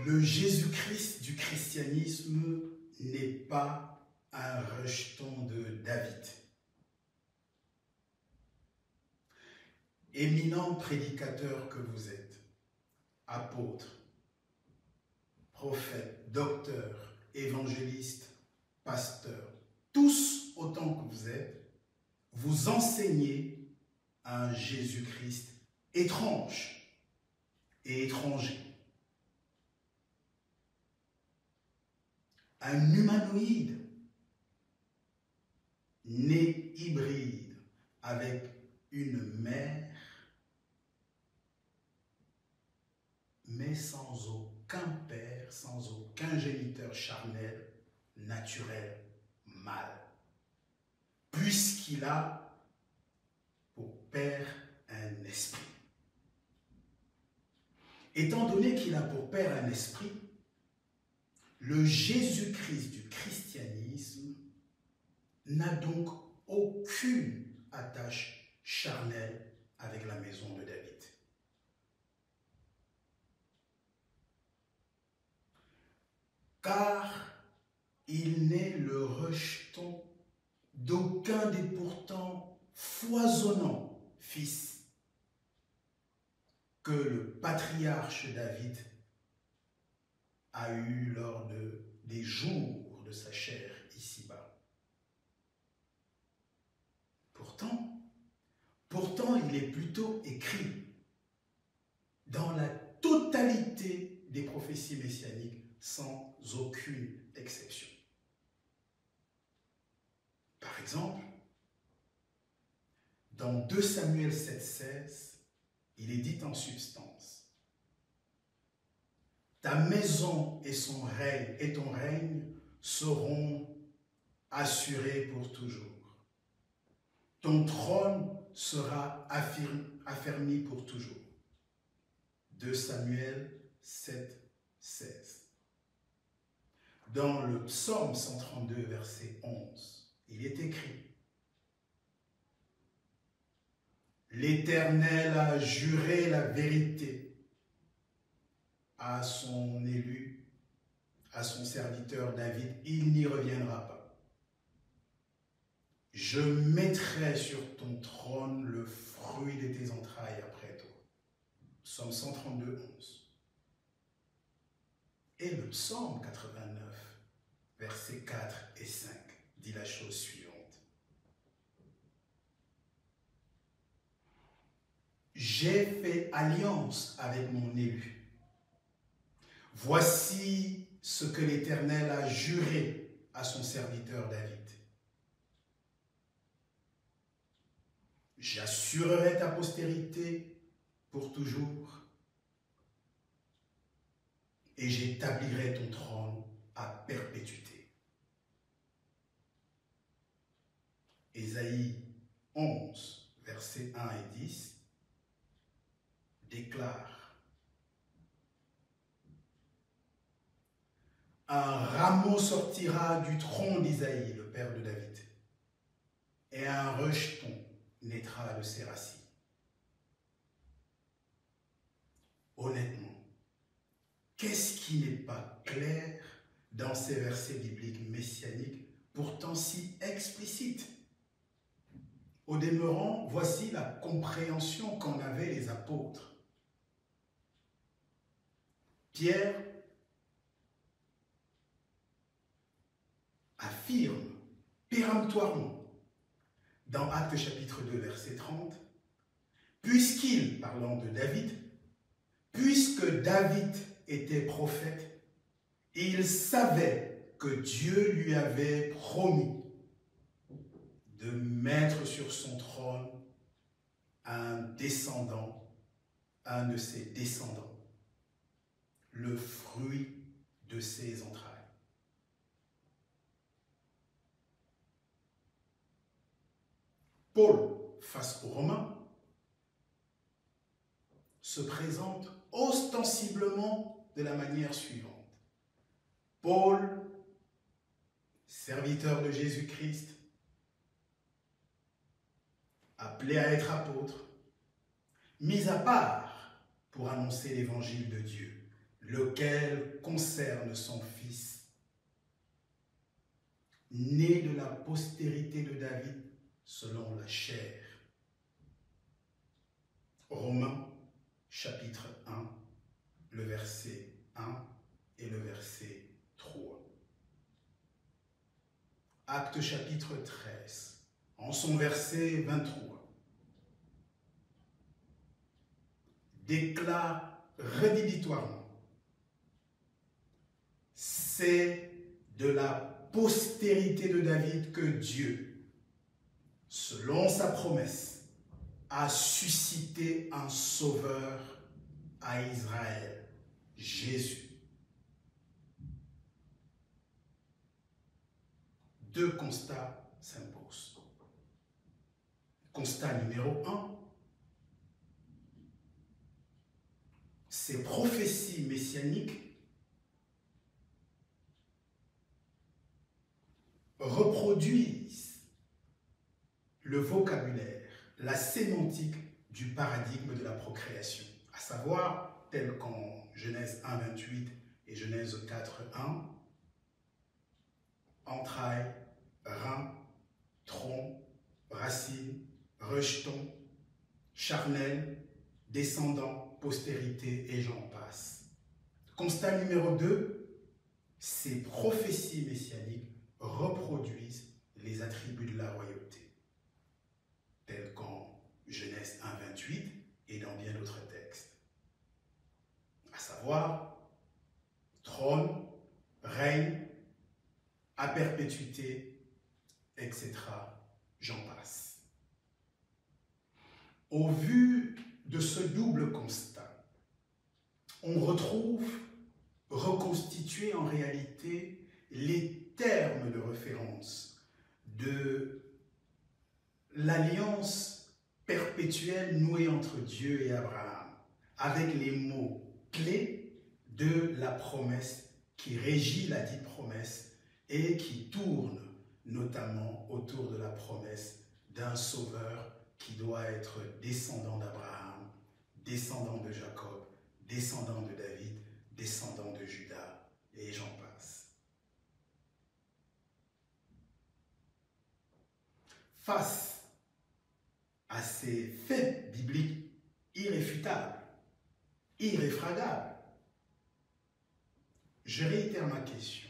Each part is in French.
Le Jésus-Christ du christianisme n'est pas un rejeton de David. Éminent prédicateur que vous êtes, apôtre, prophète, docteur, évangéliste, pasteur, tous autant que vous êtes, vous enseignez un Jésus-Christ étrange et étranger. Un humanoïde, né hybride avec une mère, mais sans aucun père, sans aucun géniteur charnel, naturel, mâle, puisqu'il a pour père un esprit. Étant donné qu'il a pour père un esprit, le Jésus-Christ du christianisme n'a donc aucune attache charnelle avec la maison de David. Car il n'est le rejeton d'aucun des pourtant foisonnants fils que le patriarche David a eu lors des jours de sa chair ici-bas. Pourtant, il est plutôt écrit dans la totalité des prophéties messianiques sans aucune exception. Par exemple, dans 2 Samuel 7,16, il est dit en substance: ta maison et ton règne seront assurés pour toujours. Ton trône sera affermi pour toujours. 2 Samuel 7, 16. Dans le psaume 132, verset 11, il est écrit: l'Éternel a juré la vérité à son élu, à son serviteur David, il n'y reviendra pas. Je mettrai sur ton trône le fruit de tes entrailles après toi. Psaume 132, 11. Et le psaume 89, versets 4 et 5, dit la chose suivante. J'ai fait alliance avec mon élu. Voici ce que l'Éternel a juré à son serviteur David. J'assurerai ta postérité pour toujours et j'établirai ton trône à perpétuité. Ésaïe 11, versets 1 et 10 déclare: un rameau sortira du tronc d'Isaïe, le père de David, et un rejeton naîtra de ses racines. Honnêtement, qu'est-ce qui n'est pas clair dans ces versets bibliques messianiques, pourtant si explicites? Au demeurant, voici la compréhension qu'en avaient les apôtres. Pierre affirme péremptoirement dans Actes chapitre 2, verset 30, puisqu'il, parlant de David, puisque David était prophète, il savait que Dieu lui avait promis de mettre sur son trône un de ses descendants, le fruit de ses entrailles. Paul, face aux Romains, se présente ostensiblement de la manière suivante. Paul, serviteur de Jésus-Christ, appelé à être apôtre, mis à part pour annoncer l'évangile de Dieu, lequel concerne son fils, né de la postérité de David selon la chair. Romains, chapitre 1, le verset 1 et le verset 3. Actes chapitre 13, en son verset 23, déclare rédhibitoirement: c'est de la postérité de David que Dieu, selon sa promesse, a suscité un sauveur à Israël, Jésus. Deux constats s'imposent. Constat numéro 1, ces prophéties messianiques reproduisent le vocabulaire, la sémantique du paradigme de la procréation, à savoir, tel qu'en Genèse 1, 28 et Genèse 4, 1, entrailles, reins, tronc, racine, rejeton, charnel, descendant, postérité et j'en passe. Constat numéro 2, ces prophéties messianiques reproduisent les attributs de la royauté, tels qu'en Genèse 1, 28 et dans bien d'autres textes, à savoir trône, règne, à perpétuité, etc. J'en passe. Au vu de ce double constat, on retrouve reconstitués en réalité les termes de référence de l'alliance perpétuelle nouée entre Dieu et Abraham, avec les mots clés de la promesse qui régit la dite promesse et qui tourne notamment autour de la promesse d'un sauveur qui doit être descendant d'Abraham, descendant de Jacob, descendant de David, descendant de Juda, et j'en passe. Face à ces faits bibliques irréfutables, irréfragables, je réitère ma question.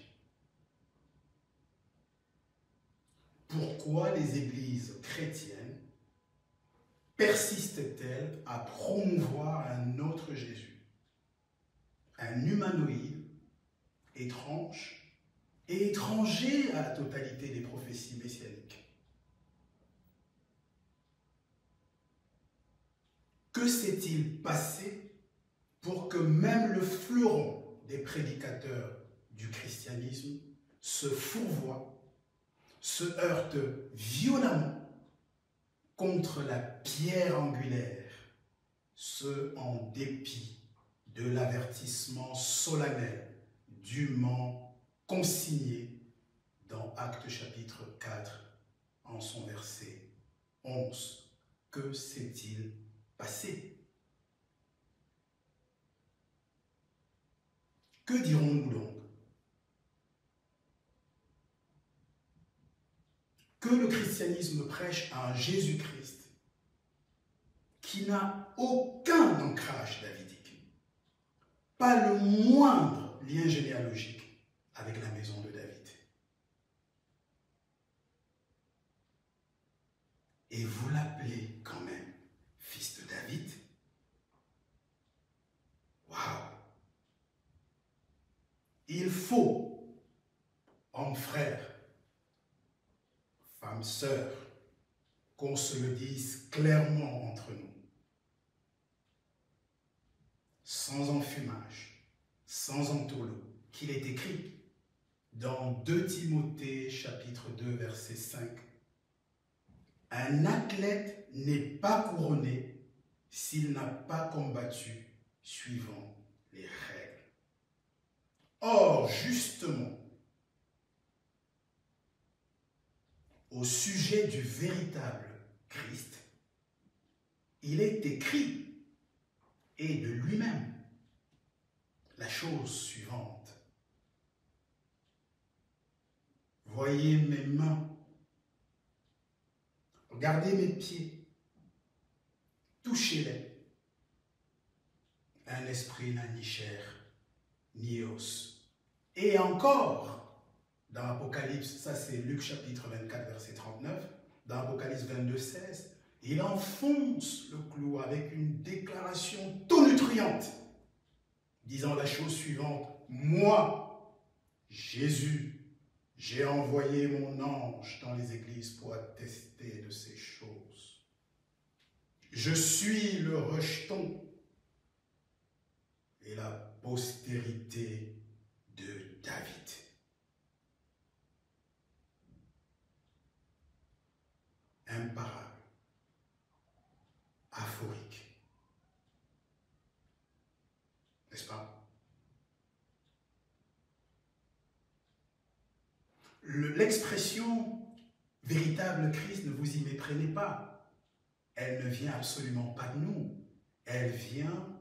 Pourquoi les églises chrétiennes persistent-elles à promouvoir un autre Jésus, un humanoïde étrange et étranger à la totalité des prophéties messianiques? Que s'est-il passé pour que même le fleuron des prédicateurs du christianisme se fourvoie, se heurte violemment contre la pierre angulaire, ce en dépit de l'avertissement solennel dûment consigné dans Actes chapitre 4 en son verset 11. Que s'est-il passé? Que dirons-nous donc? Que le christianisme prêche à un Jésus-Christ qui n'a aucun ancrage davidique, pas le moindre lien généalogique avec la maison de David. Et vous l'appelez quand même fils de David? Waouh! Il faut, hommes frères, femmes sœurs, qu'on se le dise clairement entre nous, sans enfumage, sans entourloupe, qu'il est écrit dans 2 Timothée chapitre 2 verset 5. Un athlète n'est pas couronné s'il n'a pas combattu suivant les règles. Or, justement, au sujet du véritable Christ, il est écrit, et de lui-même, la chose suivante. Voyez mes mains, regardez mes pieds, touchez-les. Un esprit n'a ni chair, ni os. Et encore, dans Apocalypse, ça c'est Luc chapitre 24, verset 39, dans Apocalypse 22, 16, il enfonce le clou avec une déclaration tonitruante, disant la chose suivante: moi, Jésus, j'ai envoyé mon ange dans les églises pour attester de ces choses. Je suis le rejeton et la postérité de David. Imparable, aphorique. N'est-ce pas? L'expression véritable Christ, ne vous y méprenez pas. Elle ne vient absolument pas de nous. Elle vient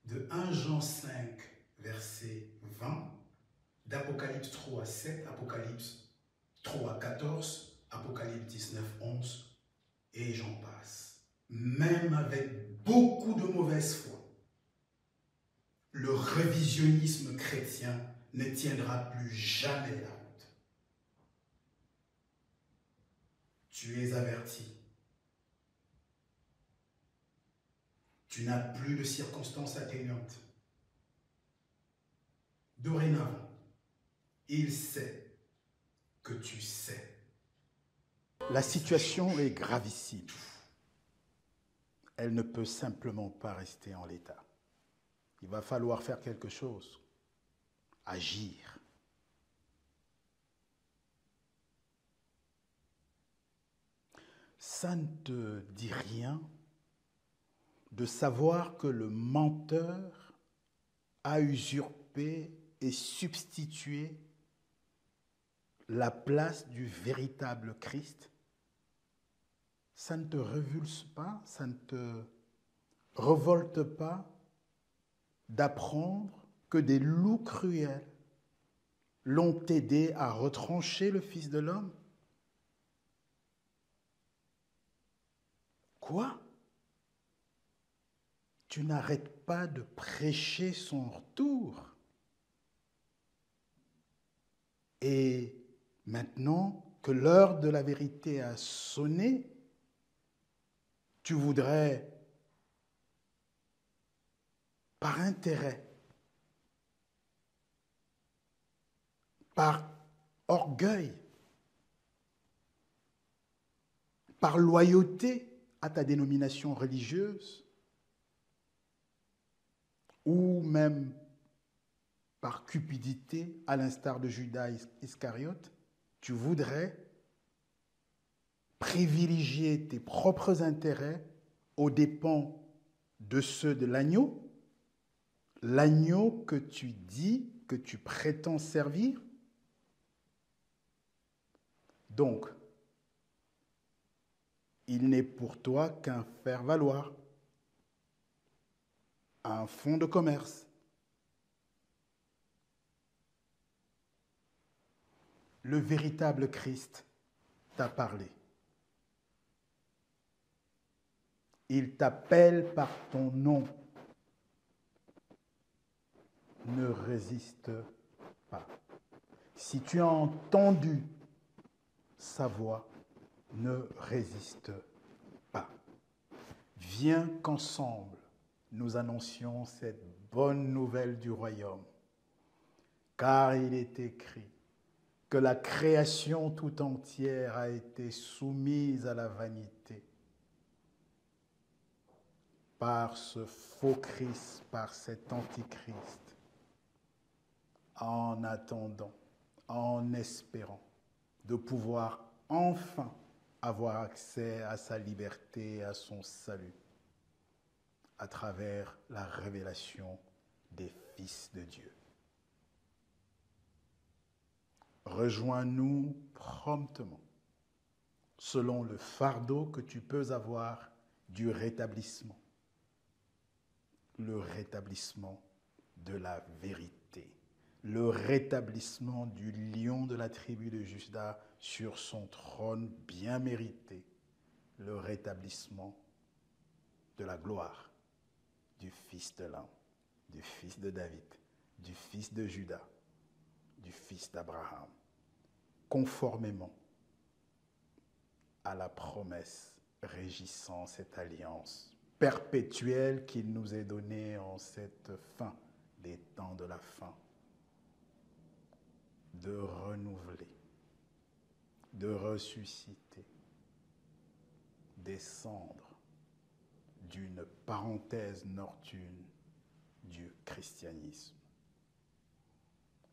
de 1 Jean 5, verset 20, d'Apocalypse 3, 7, Apocalypse 3, 14, Apocalypse 19, 11, et j'en passe. Même avec beaucoup de mauvaise foi, le révisionnisme chrétien ne tiendra plus jamais la route. Tu es averti. Tu n'as plus de circonstances atténuantes. Dorénavant, il sait que tu sais. La situation est gravissime. Elle ne peut simplement pas rester en l'état. Il va falloir faire quelque chose, agir. Ça ne te dit rien de savoir que le menteur a usurpé et substitué la place du véritable Christ? Ça ne te révulse pas, ça ne te révolte pas d'apprendre que des loups cruels l'ont aidé à retrancher le Fils de l'homme? Quoi? Tu n'arrêtes pas de prêcher son retour. Et maintenant que l'heure de la vérité a sonné, tu voudrais, par intérêt, par orgueil, par loyauté à ta dénomination religieuse, ou même par cupidité, à l'instar de Judas Iscariote, tu voudrais privilégier tes propres intérêts aux dépens de ceux de l'agneau, l'agneau que tu dis, que tu prétends servir. Donc, il n'est pour toi qu'un faire-valoir, un fonds de commerce. Le véritable Christ t'a parlé. Il t'appelle par ton nom. Ne résiste pas. Si tu as entendu sa voix, ne résiste pas. Viens qu'ensemble, nous annoncions cette bonne nouvelle du royaume. Car il est écrit que la création tout entière a été soumise à la vanité par ce faux Christ, par cet antichrist, en attendant, en espérant de pouvoir enfin avoir accès à sa liberté, à son salut, à travers la révélation des fils de Dieu. Rejoins-nous promptement, selon le fardeau que tu peux avoir du rétablissement, le rétablissement de la vérité, le rétablissement du lion de la tribu de Juda sur son trône bien mérité, le rétablissement de la gloire du Fils de l'homme, du Fils de David, du Fils de Juda, du Fils d'Abraham, conformément à la promesse régissant cette alliance perpétuelle qu'il nous est donnée en cette fin des temps de la fin, de renouveler, de ressusciter, descendre d'une parenthèse nocturne du christianisme.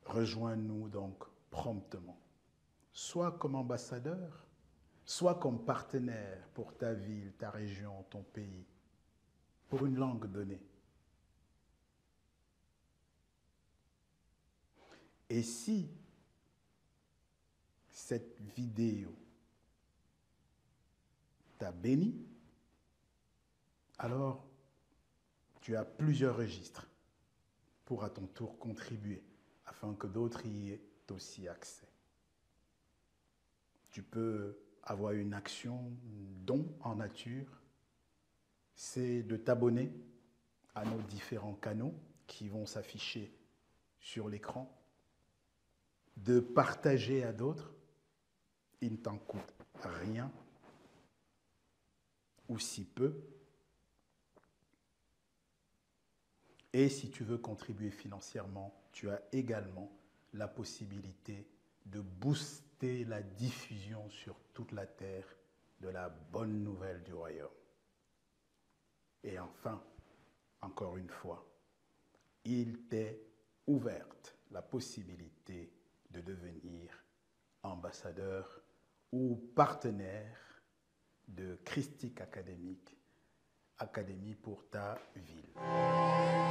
Rejoins-nous donc promptement, soit comme ambassadeur, soit comme partenaire pour ta ville, ta région, ton pays, pour une langue donnée. Et si cette vidéo t'a béni, alors tu as plusieurs registres pour à ton tour contribuer afin que d'autres y aient aussi accès. Tu peux avoir une action, un don en nature, c'est de t'abonner à nos différents canaux qui vont s'afficher sur l'écran, de partager à d'autres, il ne t'en coûte rien, ou si peu. Et si tu veux contribuer financièrement, tu as également la possibilité de booster la diffusion sur toute la terre de la bonne nouvelle du royaume. Et enfin, encore une fois, il t'est ouverte la possibilité de devenir ambassadeur ou partenaire de Christique Académie pour ta ville.